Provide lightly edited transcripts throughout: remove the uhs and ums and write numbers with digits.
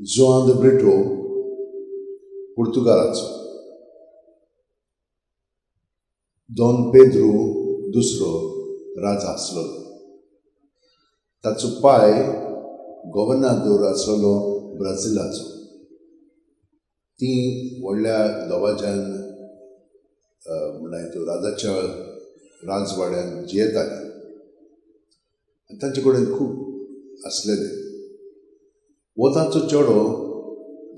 João de Brito पुर्तुगालाचो, दोन पेद्रू दुसरो राजा आसलो. ताचो पाय गव्हर्नर आसलो ब्राझिलाचो. ती व्हडल्या दबाज्यान म्हणल्यार राजाच्या राजवाड्यान जियेताली. तांचे कडेन खूब आसलेले. वो तांचो चेडो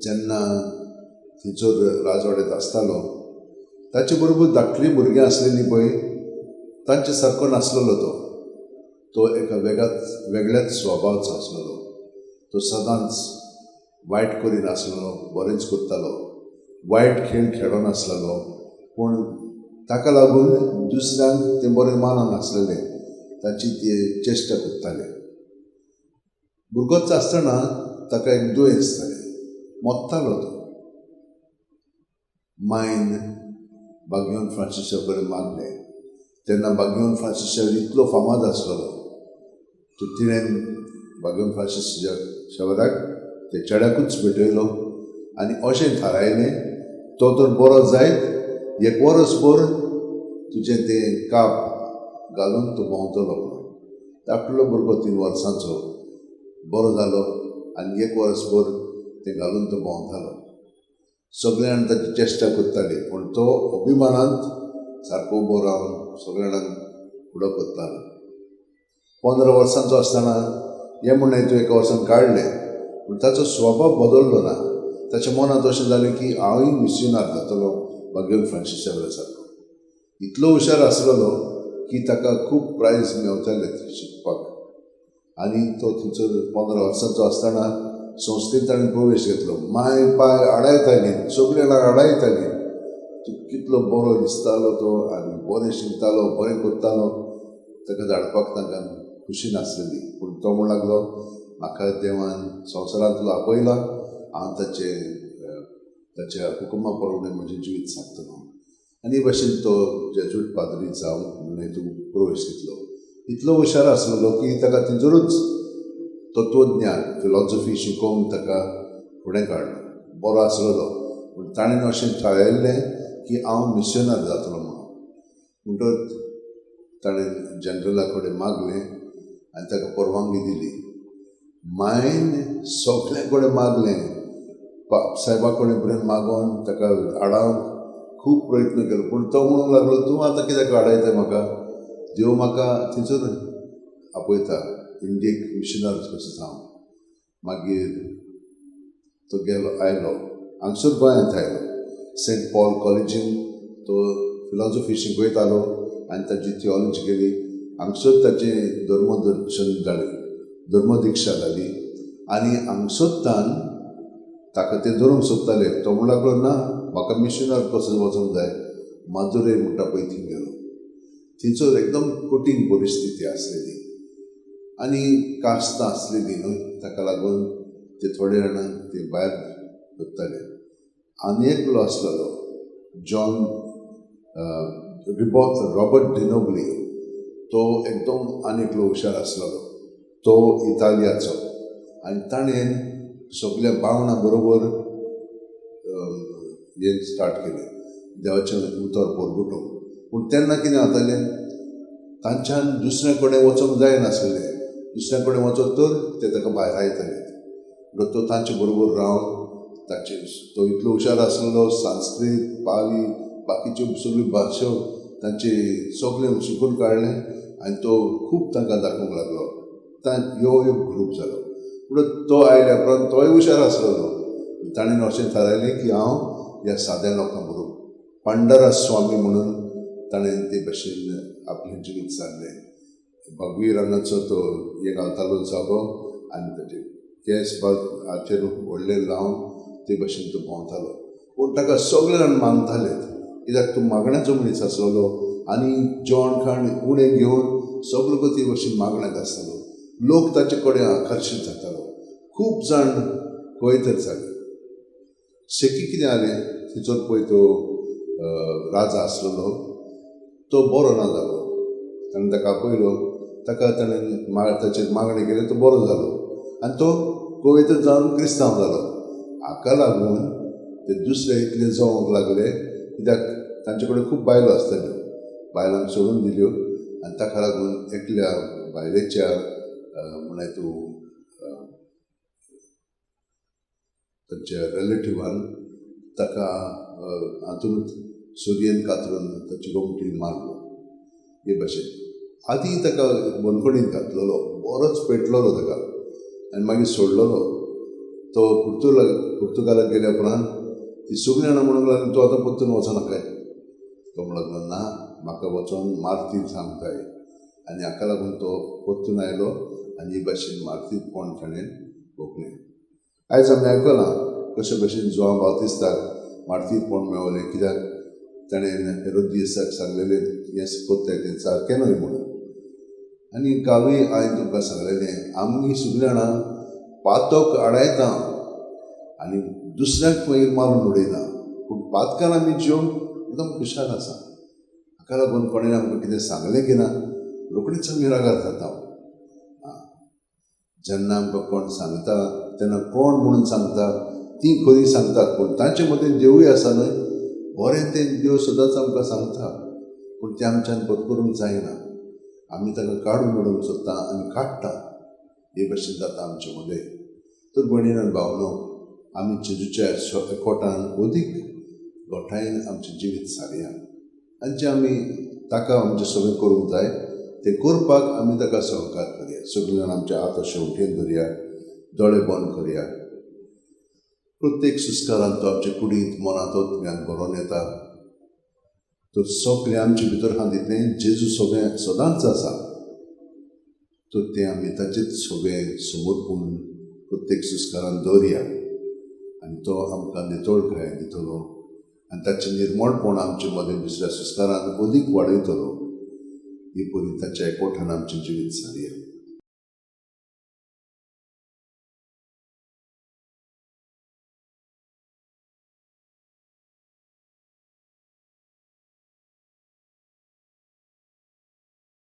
जेन्ना थंयसर राजवाड्यात आसतालो ताचे बरोबर धाकलीं भुरगीं आसलेलीं पळय तांचे सारको नासलेलो तो एका वेगळ्याच स्वभावाचो आसलेलो. तो सदांच वायट करिनासलो, बरेंच करतालो, वायट खेळ खेळनासलेलो. पूण ताका लागून दुसऱ्यांक ते बरें माननासलेले, ताची ते चेश्टा करताले. भुरगोच आसतना ताका एक दुयेंस जालें, मोत्तालो तो. मायन बागेवन फ्रांसिसा कडेन मागलें. तेन्ना बागेवन फ्रांसिसा इतलो फामाद आसलेलो. तिणें बागेवन फ्रांसिसा शेवराक ते चेड्याकूच भेटयलो आनी अशें थारायलें, तो तर बरो जायत 1 वर्सभर तुजें तें काप घालून तो भोंवतलो म्हणून. धाकटलो भुरगो 3 वर्सांचो बरो जालो आनी 1 वर्सभर तें घालून तो भोंवतालो. सगळे जाण ताची चेश्टा करताले, पूण तो अभिमानांत सारको उबो रावन सगळ्या जाणांक फुडो करतालो. 15 वर्सांचो आसतना हें म्हणलें तूं 1 वर्सान काडलें, पूण ताचो स्वभाव बदललो ना. ताच्या मनांत अशें जालें की हांवूय मिशनर जातलो बागेवन फ्रांसिसा सारको. इतलो हुशार आसलेलो की ताका खूब प्रायज मेळटाले शिकपाक. आनी तो थंयसर 15 वर्सांचो आसतना संस्थेंत ताणें प्रवेश घेतलो. माय पाय आडायतालीं, सगळीं जाणां आडायतालीं. कितलो बरो दिसतालो तो आनी बरें शिकतालो, बरें करतालो. ताका धाडपाक तांकां खुशी नासलेली. पूण तो म्हणूंक लागलो, म्हाका देवान संवसारांतलो आपयला, हांव ताच्या हुकुमा प्रमाणे म्हजें जिवीत सांगतलो. आनी हे भाशेन तो जेजूट पाद्री जावन म्हणून हितून प्रवेश घेतलो. इतलो हुशार आसलेलो की ताका थंयसरूच तत्वज्ञान फिलॉसॉफी शिकोवन ताका फुडें काडलो. बरो आसलेलो, पूण ताणें अशें थारायल्लें की हांव मिशनर जातलो म्हणून. म्हणटच ताणें जनरला कडेन मागलें आनी ताका परवानगी दिली. मायन सगळ्यां कडेन मागलें, सायबा कडेन बरें मागोवन ताका हाडावंक खूब प्रयत्न केलो. पूण तो म्हणूंक लागलो, तूं आतां कित्याक हाडयता म्हाका? देव म्हाका थंयसर आपयता, इंडियेक मिशनर कसो जावन. मागीर तो गेलो, आयलो हांगसर गोंयांत आयलो. सेंट पॉल कॉलेजीन तो फिलॉसॉफी शिकयतालो आनी ताची थियोलॉजी केली. हांगसर ताचें धर्मदर्शन जालें, धर्मदिक्षा जाली. आनी हांगसरच्यान ताका तें धरूंक सोदताले. तो म्हणूंक लागलो, ना म्हाका मिशनर कसो वचूंक जाय. मादुरे म्हणटा पळय थंय गेलो. थंयसर एकदम कठीण परिस्थिती आसलेली आनी कास्त आसलेली न्हय. ताका लागून ते थोडे जाणांक ते भायर दवरताले. आनी एकलो आसलेलो जॉन रॉबर्ट डिनोग्ली. तो एकदम आनी एकलो हुशार आसलेलो. तो इतालियाचो आनी ताणें सगळ्या बावणां बरोबर हें स्टार्ट केलें, देवाचें उतर परगुटूंक. पूण तेन्ना कितें जातालें, तांच्यान दुसऱ्या कडेन वचोंक जायनासलें. दुसऱ्या कडेन वचत तर ते ताका भायर आयताले. म्हणून तो तांचे बरोबर रावन तो इतलो हुशार आसलेलो. संस्कृत, पाली, बाकीच्यो सगळ्यो भाशो तांचे सगळें शिकून काडलें आनी तो खूब तांकां दाखोवंक लागलो. ह्यो ग्रूप जालो. म्हणून तो आयल्या उपरांत तोय हुशार आसलेलो. ताणें अशें थारायलें की हांव ह्या साद्या लोकां बरोबर पंडरा स्वामी म्हणून ताणें ते भाशेन आपलें जिवीत सांगलें. भगवी रंगाचो तो हे घालतालो जागो आनी ताचे केस हाचेर व्हडले लावन ते भाशेन तो भोंवतालो. पूण ताका सगळे जाण मानताले, कित्याक तूं मागण्याचो मनीस आसलेलो आनी जेवण खाण उणें घेवन सगळो ते भाशेन मागण्याक आसतालो. लोक ताचे कडेन आकर्शीत जातालो. खूब जाण गोंयतर जाले. शेकी कितें जालें, थंयसर पळय तो राजा आसलेलो तो बरो ना जालो. ताणें ताका आपयलो. ताणें ताचेर मागणें केलें, तो बरो जालो आनी तो गोंयतर जावन क्रिस्तांव जालो. हाका लागून ते दुसरे इतले जावंक लागले कित्याक तांचे कडेन खूब बायलो आसताल्यो, बायलांक सोडून दिल्यो आनी ताका लागून एकल्या बायलेच्या म्हळ्यार तूं तांच्या रिलेटिव्हान ताका हातूंत सुरयेन कातरून ताची गोमटी मारलो. हे भाशेन आदीं ताका बंदखणींत घातलेलो, बरोच पेटलेलो ताका आनी मागीर सोडलेलो. तो पुर्तुगालाक गेल्या उपरांत ती सगळीं जाणां म्हणूंक लागलीं तूं आतां परतून वचनाकाय. तो म्हणूंक लागलो ना, म्हाका वचोन मारतीर सांगताय. आनी हाका लागून तो परतून आयलो आनी हे भाशेन मारतीरपण ताणें भोगलें. आयज आमी आयकलां कशे भशेन जुआंव बावतिस्ताक मारतीरपण मेळ्ळें कित्याक ताणें हेरोदियासाक सांगलेलें हें कोत्ताय तें सारकें न्हय म्हणून. आनी कालूय हांवें तुमकां सांगलेलें, आमी सगळीं जाणां पातक आडायता आनी दुसऱ्याक मागीर मारून उडयता, पूण पातकान आमी जेवन एकदम खुशाल आसा. हाका लागून कोणें आमकां कितें सांगलें की ना रोखडीच आमी रागार जाता. जेन्ना आमकां कोण सांगता तेन्ना कोण म्हणून सांगता ती खरी सांगतात, पूण तांचे मदें देवूय आसा न्हय, बरें तें देव सदांच आमकां सांगता, पूण तें आमच्यान बदकरूंक जायना. आमी ताका काडून उडोवंक सोदता आनी काडटा. हे भाशेन जाता आमचे मदें. तर भयणीन आनी भावनो, आमी जेजूच्या एकवटान अदीक गोठायेन आमचें जिवीत सारया आनी जें आमी ताका आमचें सगळें करूंक जाय तें करपाक आमी ताका सहकार करया. सगळीं जाणां आमचे हात अशे उठेन धरया, दोळे बंद करया. प्रत्येक सुस्कारान तो आमचे कुडींत मनांतूच ज्ञान भरोवन येता. तो सगळें आमचे भितर आहा तितलें जेजू सगळें सदांच आसा. तर तें आमी ताचेच सगळें समर्पण प्रत्येक सुस्कारान दवरया आनी तो आमकां नितळकाय दितलो आनी ताचें निर्मळपण आमचे मदें दुसऱ्या सुस्कारान अदीक वाडयतलो. ही परी ताच्या एकवटान आमचें जिवीत सारया.